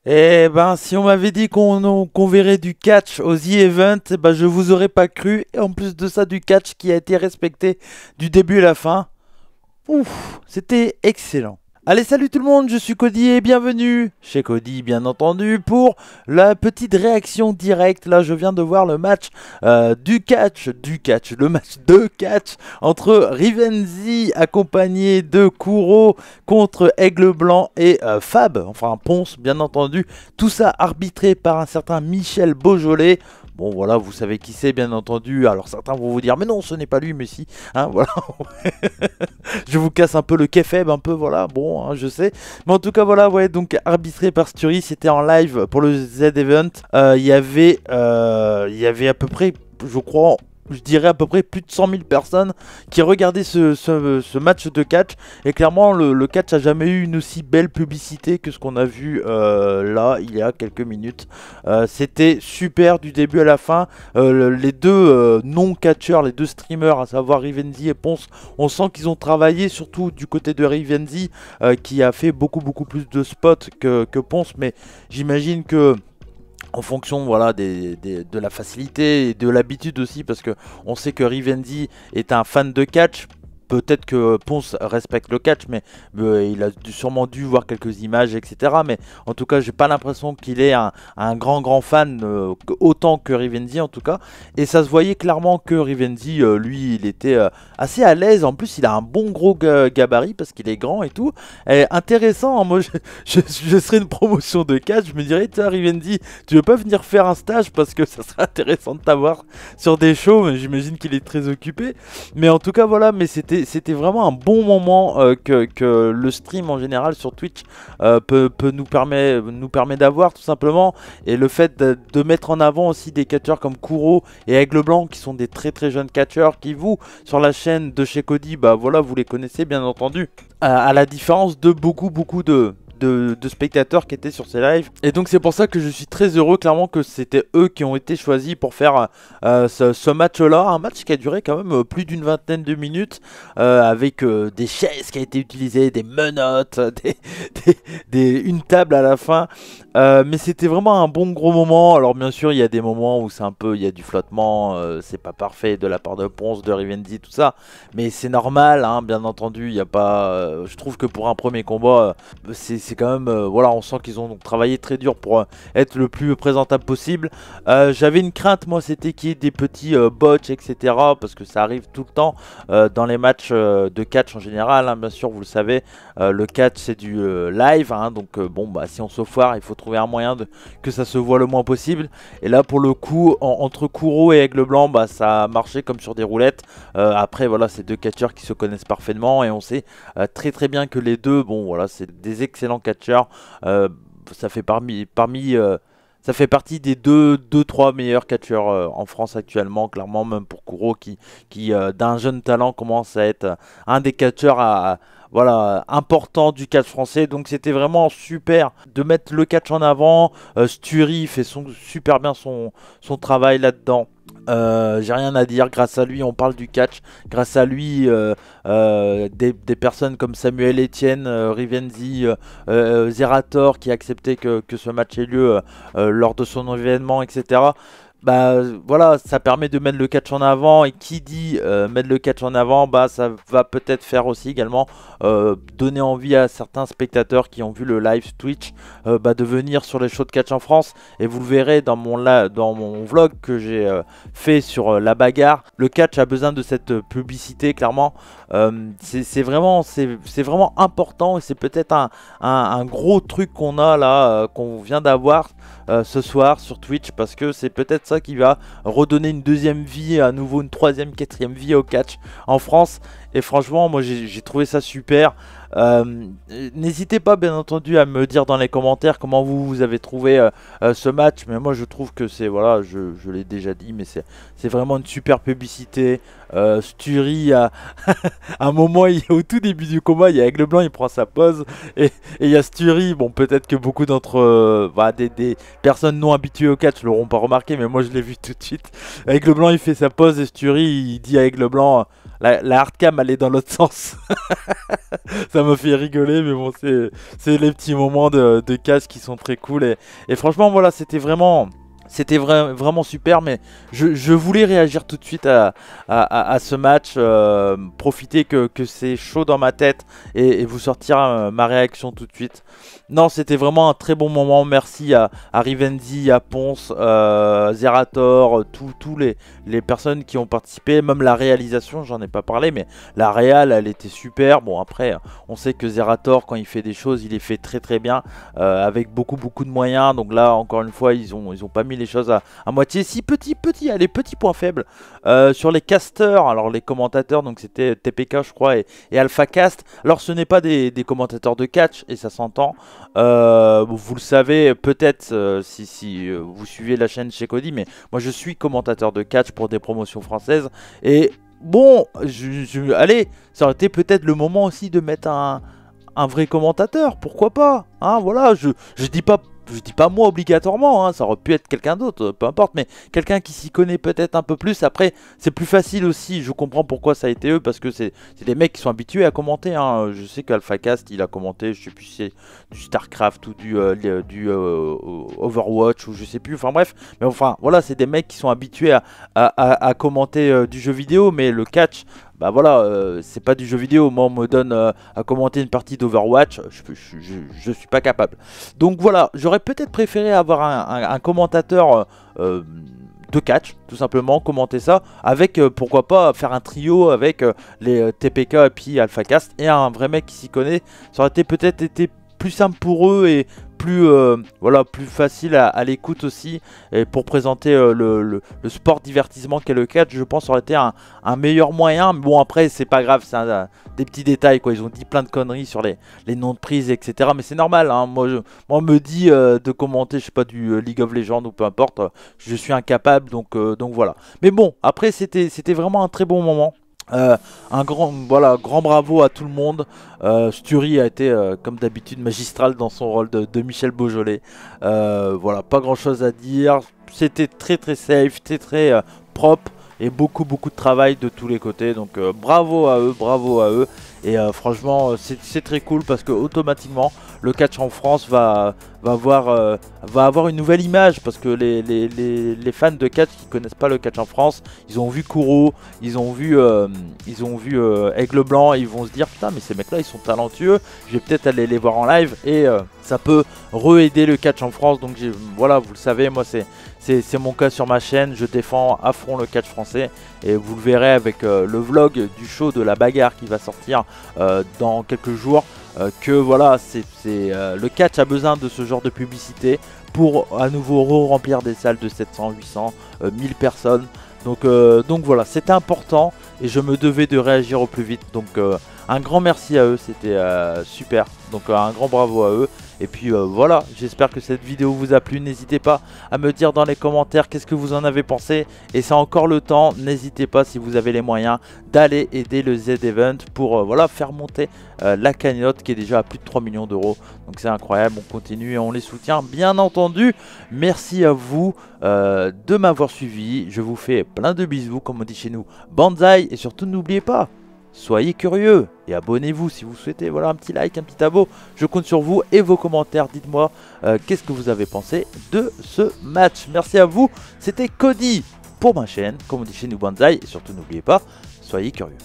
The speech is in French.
Eh ben, si on m'avait dit qu'on verrait du catch aux The Event, eh ben, je vous aurais pas cru. Et en plus de ça, du catch qui a été respecté du début à la fin. Ouf, c'était excellent. Allez, salut tout le monde, je suis Cody et bienvenue chez Cody, bien entendu, pour la petite réaction directe. Là, je viens de voir le match le match de catch entre Rivenzi accompagné de Kuro contre Aigle Blanc et Fab, enfin Ponce, bien entendu. Tout ça arbitré par un certain Michel Beaujolais. Bon voilà, vous savez qui c'est bien entendu. Alors certains vont vous dire mais non ce n'est pas lui mais si. Hein, voilà. Je vous casse un peu le kefeb un peu voilà. Bon hein, je sais. Mais en tout cas voilà ouais donc arbitré par Sturi, c'était en live pour le Z Event. Il y avait à peu près je crois je dirais à peu près plus de 100 000 personnes qui regardaient ce match de catch. Et clairement, le catch a jamais eu une aussi belle publicité que ce qu'on a vu là, il y a quelques minutes. C'était super du début à la fin. Les deux non-catcheurs, les deux streamers, à savoir Rivenzi et Ponce, on sent qu'ils ont travaillé, surtout du côté de Rivenzi, qui a fait beaucoup plus de spots que Ponce. Mais j'imagine que en fonction voilà de la facilité et de l'habitude aussi parce que on sait que Rivendi est un fan de catch. Peut-être que Ponce respecte le catch, mais il a sûrement dû voir quelques images, etc. Mais en tout cas, j'ai pas l'impression qu'il est un grand fan, autant que Rivenzi en tout cas. Et ça se voyait clairement que Rivenzi, lui, il était assez à l'aise. En plus, il a un bon gros gabarit parce qu'il est grand et tout. Et intéressant, hein, moi, je serais une promotion de catch. Je me dirais, tiens, Rivenzi, tu veux pas venir faire un stage parce que ça serait intéressant de t'avoir sur des shows. Mais j'imagine qu'il est très occupé. Mais en tout cas, voilà, mais c'était vraiment un bon moment que le stream en général sur Twitch peut nous permet d'avoir tout simplement. Et le fait de mettre en avant aussi des catcheurs comme Kuro et Aigle Blanc qui sont des très jeunes catcheurs qui vous, sur la chaîne de chez Cody, bah voilà, vous les connaissez bien entendu. À la différence de beaucoup de spectateurs qui étaient sur ces lives. Et donc c'est pour ça que je suis très heureux clairement que c'était eux qui ont été choisis pour faire ce match-là. Un match qui a duré quand même plus d'une vingtaine de minutes avec des chaises qui a été utilisées, des menottes, une table à la fin. Mais c'était vraiment un bon gros moment. Alors bien sûr il y a des moments où c'est un peu, il y a du flottement, c'est pas parfait de la part de Ponce, de Rivendi, tout ça. Mais c'est normal, hein, bien entendu, il n'y a pas... je trouve que pour un premier combat, c'est quand même... voilà, on sent qu'ils ont travaillé très dur pour être le plus présentable possible. J'avais une crainte, moi, c'était qu'il y ait des petits botch, etc. Parce que ça arrive tout le temps dans les matchs de catch en général, hein, bien sûr, vous le savez. Le catch, c'est du live, hein, donc bon, bah, si on se foire, il faut trouver un moyen que ça se voit le moins possible. Et là, pour le coup, entre Kuro et Aigle Blanc, bah, ça a marché comme sur des roulettes. Après, voilà, c'est deux catcheurs qui se connaissent parfaitement et on sait très bien que les deux, bon, voilà, c'est des excellents catcheurs. Ça fait ça fait partie des deux, trois meilleurs catcheurs en France actuellement, clairement, même pour Kuro qui d'un jeune talent commence à être un des catcheurs voilà, important du catch français. Donc c'était vraiment super de mettre le catch en avant. Sturi fait super bien son travail là-dedans. J'ai rien à dire, grâce à lui on parle du catch, grâce à lui des personnes comme Samuel Etienne, Rivenzi, Zerator qui acceptaient que ce match ait lieu lors de son événement, etc. Bah voilà, ça permet de mettre le catch en avant et qui dit mettre le catch en avant, bah ça va peut-être faire aussi également donner envie à certains spectateurs qui ont vu le live Twitch bah, de venir sur les shows de catch en France. Et vous le verrez dans mon vlog que j'ai fait sur la bagarre. Le catch a besoin de cette publicité clairement. C'est vraiment important et c'est peut-être un gros truc qu'on a là, qu'on vient d'avoir ce soir sur Twitch, parce que c'est peut-être ça qui va redonner une deuxième vie, à nouveau une troisième, quatrième vie au catch en France. Et franchement, moi j'ai trouvé ça super. N'hésitez pas bien entendu à me dire dans les commentaires comment vous avez trouvé ce match. Mais moi je trouve que c'est, voilà, je l'ai déjà dit, mais c'est vraiment une super publicité. Sturi à un moment, au tout début du combat, il y a Aigle Blanc, il prend sa pause et il y a Sturi. Bon, peut-être que beaucoup d'entre des personnes non habituées au catch l'auront pas remarqué, mais moi je l'ai vu tout de suite. Aigle Blanc il fait sa pause et Sturi il dit à Aigle Blanc la hardcam allait dans l'autre sens. Ça me fait rigoler, mais bon, c'est les petits moments de catch qui sont très cool. Et franchement, voilà, c'était vraiment... C'était vraiment super, mais je voulais réagir tout de suite à ce match, profiter que c'est chaud dans ma tête et vous sortir ma réaction tout de suite. Non, c'était vraiment un très bon moment. Merci à Rivenzi, à Ponce, Zerator, tous les personnes qui ont participé, même la réalisation, j'en ai pas parlé, mais la réal, elle était super. Bon, après, on sait que Zerator, quand il fait des choses, il les fait très bien, avec beaucoup de moyens. Donc là, encore une fois, ils ont pas mis les choses à moitié. Si, allez, petit point faible. Sur les casters, alors les commentateurs, donc c'était TPK, je crois, et AlphaCast. Alors, ce n'est pas des commentateurs de catch, et ça s'entend. Vous le savez peut-être si vous suivez la chaîne chez Cody, mais moi je suis commentateur de catch pour des promotions françaises. Et bon, allez, ça aurait été peut-être le moment aussi de mettre un vrai commentateur, pourquoi pas, hein, voilà, je dis pas moi obligatoirement, hein, ça aurait pu être quelqu'un d'autre, peu importe, mais quelqu'un qui s'y connaît peut-être un peu plus. Après, c'est plus facile aussi, je comprends pourquoi ça a été eux, parce que c'est des mecs qui sont habitués à commenter, hein. Je sais qu'AlphaCast, il a commenté, je sais plus si c'est du StarCraft ou du Overwatch, ou je sais plus, enfin bref, mais enfin, voilà, c'est des mecs qui sont habitués à commenter du jeu vidéo, mais le catch... Bah voilà, c'est pas du jeu vidéo. Moi, on me donne à commenter une partie d'Overwatch, je suis pas capable. Donc voilà, j'aurais peut-être préféré avoir un commentateur de catch, tout simplement, commenter ça, avec, pourquoi pas, faire un trio avec les TPK et puis AlphaCast, et un vrai mec qui s'y connaît. Ça aurait été peut-être été plus simple pour eux et plus voilà, plus facile à l'écoute aussi, et pour présenter le sport divertissement qu'est le catch, je pense, aurait été un meilleur moyen. Mais bon, après c'est pas grave, c'est des petits détails quoi. Ils ont dit plein de conneries sur les noms de prises, etc. Mais c'est normal, hein. Moi on me dit de commenter, je sais pas, du League of Legends ou peu importe, je suis incapable, donc voilà. Mais bon, après c'était vraiment un très bon moment. Un grand bravo à tout le monde. Sturi a été comme d'habitude magistral dans son rôle de Michel Beaujolais. Voilà, pas grand chose à dire. C'était très safe, très propre, et beaucoup de travail de tous les côtés. Donc bravo à eux. Et franchement, c'est très cool, parce que automatiquement le catch en France va avoir une nouvelle image, parce que les fans de catch qui connaissent pas le catch en France, ils ont vu Kuro, ils ont vu Aigle Blanc, et ils vont se dire putain, mais ces mecs là ils sont talentueux, je vais peut-être aller les voir en live, et ça peut re-aider le catch en France. Donc voilà, vous le savez, moi c'est mon cas sur ma chaîne, je défends à fond le catch français, et vous le verrez avec le vlog du show de la bagarre qui va sortir dans quelques jours, que voilà, le catch a besoin de ce genre de publicité pour à nouveau remplir des salles de 700, 800, 1000 personnes. Donc voilà, c'était important, et je me devais de réagir au plus vite. Donc un grand merci à eux, c'était super. Donc un grand bravo à eux. Et puis voilà, j'espère que cette vidéo vous a plu. N'hésitez pas à me dire dans les commentaires qu'est-ce que vous en avez pensé. Et c'est encore le temps, n'hésitez pas, si vous avez les moyens, d'aller aider le Z-Event pour voilà, faire monter la cagnotte qui est déjà à plus de 3 millions d'euros. Donc c'est incroyable, on continue et on les soutient bien entendu. Merci à vous de m'avoir suivi. Je vous fais plein de bisous, comme on dit chez nous, banzai. Et surtout n'oubliez pas, soyez curieux et abonnez-vous si vous souhaitez. Voilà, un petit like, un petit abo, je compte sur vous et vos commentaires. Dites-moi qu'est-ce que vous avez pensé de ce match. Merci à vous, c'était Cody pour ma chaîne, comme on dit chez nous, banzai. Et surtout n'oubliez pas, soyez curieux.